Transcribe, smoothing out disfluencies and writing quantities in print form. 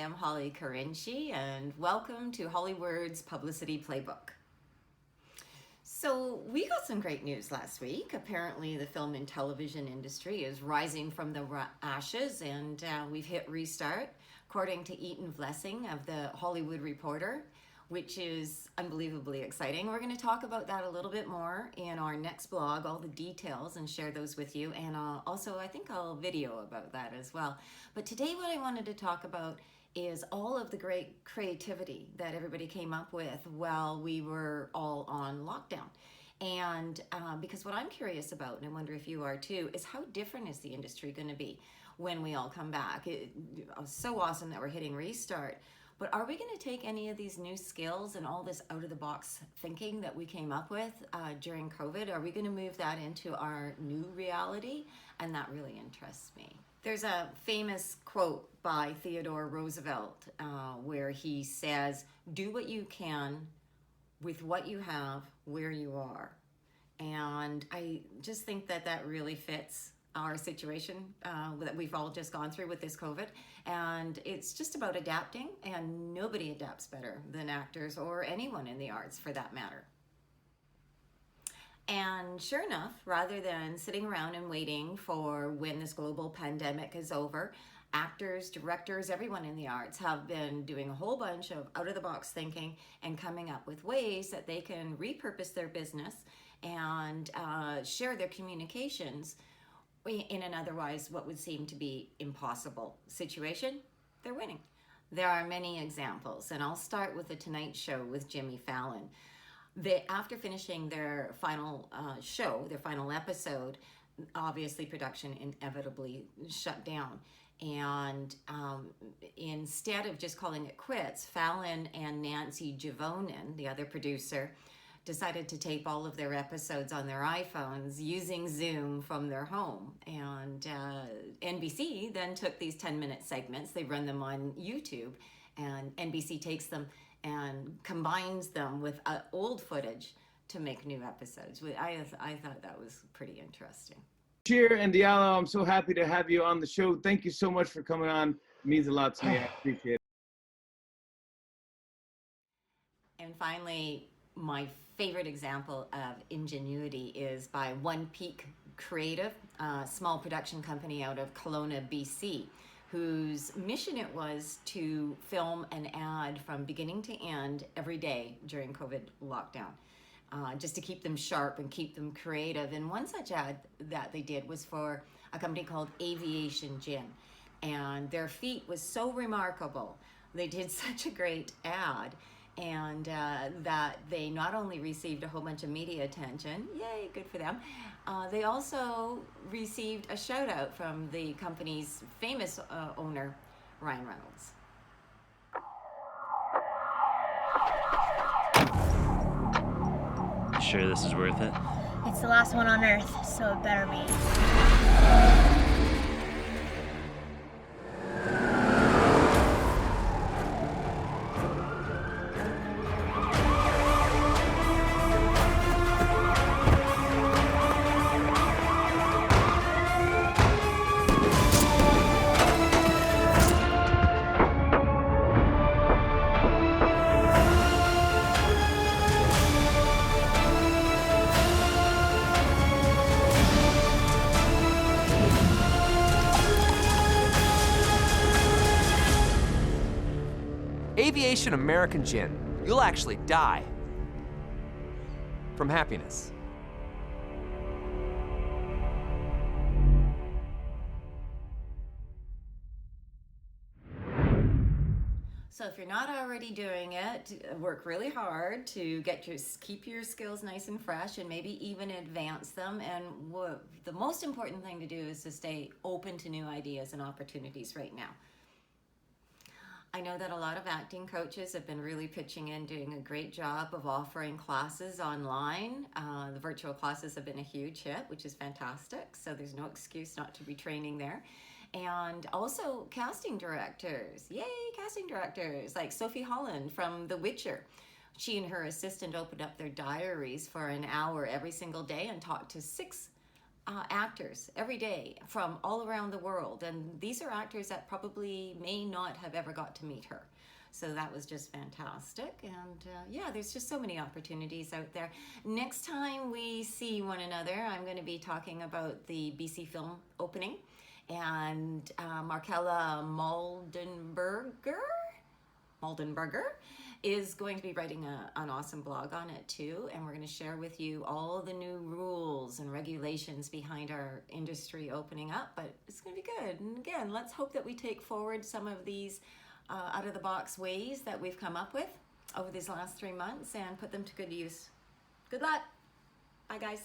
am Holly Carinci, and welcome to HollyWords Publicity Playbook. So we got some great news last week. Apparently the film and television industry is rising from the ashes, and we've hit restart, according to Eaton Vlessing of the Hollywood Reporter, which is unbelievably exciting. We're going to talk about that a little bit more in our next blog, all the details, and share those with you. And also, I think I'll video about that as well. But today what I wanted to talk about is all of the great creativity that everybody came up with while we were all on lockdown. And because what I'm curious about, and I wonder if you are too, is how different is the industry going to be when we all come back? It's so awesome that we're hitting restart. But are we going to take any of these new skills and all this out-of-the-box thinking that we came up with during COVID? Are we going to move that into our new reality? And that really interests me. There's a famous quote by Theodore Roosevelt where he says, "Do what you can with what you have where you are." And I just think that that really fits our situation that we've all just gone through with this COVID. And it's just about adapting, and nobody adapts better than actors or anyone in the arts for that matter. And sure enough, rather than sitting around and waiting for when this global pandemic is over, actors, directors, everyone in the arts have been doing a whole bunch of out-of-the-box thinking and coming up with ways that they can repurpose their business and share their communications in an otherwise what would seem to be impossible situation. They're winning. There are many examples, and I'll start with The Tonight Show with Jimmy Fallon. After finishing their final show, their final episode, obviously production inevitably shut down. And instead of just calling it quits, Fallon and Nancy Javonen, the other producer, decided to tape all of their episodes on their iPhones using Zoom from their home. And NBC then took these 10-minute segments, they run them on YouTube, and NBC takes them and combines them with old footage to make new episodes. I thought that was pretty interesting. Cheer and Diallo, I'm so happy to have you on the show. Thank you so much for coming on. It means a lot to me. I appreciate it. And finally, my favorite example of ingenuity is by One Peak Creative, a small production company out of Kelowna, BC, whose mission it was to film an ad from beginning to end every day during COVID lockdown, just to keep them sharp and keep them creative. And one such ad that they did was for a company called Aviation Gin. And their feat was so remarkable. They did such a great ad, and that they not only received a whole bunch of media attention, yay, good for them, they also received a shout out from the company's famous owner, Ryan Reynolds. You sure this is worth it? It's the last one on Earth, so it better be. Aviation American Gin. You'll actually die from happiness. So if you're not already doing it, work really hard to keep your skills nice and fresh, and maybe even advance them. And the most important thing to do is to stay open to new ideas and opportunities right now. I know that a lot of acting coaches have been really pitching in, doing a great job of offering classes online. The virtual classes have been a huge hit, which is fantastic. So there's no excuse not to be training there. And also casting directors, yay, casting directors, like Sophie Holland from The Witcher. She and her assistant opened up their diaries for an hour every single day and talked to 6 actors every day from all around the world, and these are actors that probably may not have ever got to meet her. So that was just fantastic. And yeah, there's just so many opportunities out there. Next time we see one another, I'm going to be talking about the BC film opening, and Markella Maldenberger is going to be writing an awesome blog on it too, and we're going to share with you all the new rules and regulations behind our industry opening up. But it's going to be good. And again, let's hope that we take forward some of these out of the box ways that we've come up with over these last 3 months and put them to good use. Good luck. Bye, guys.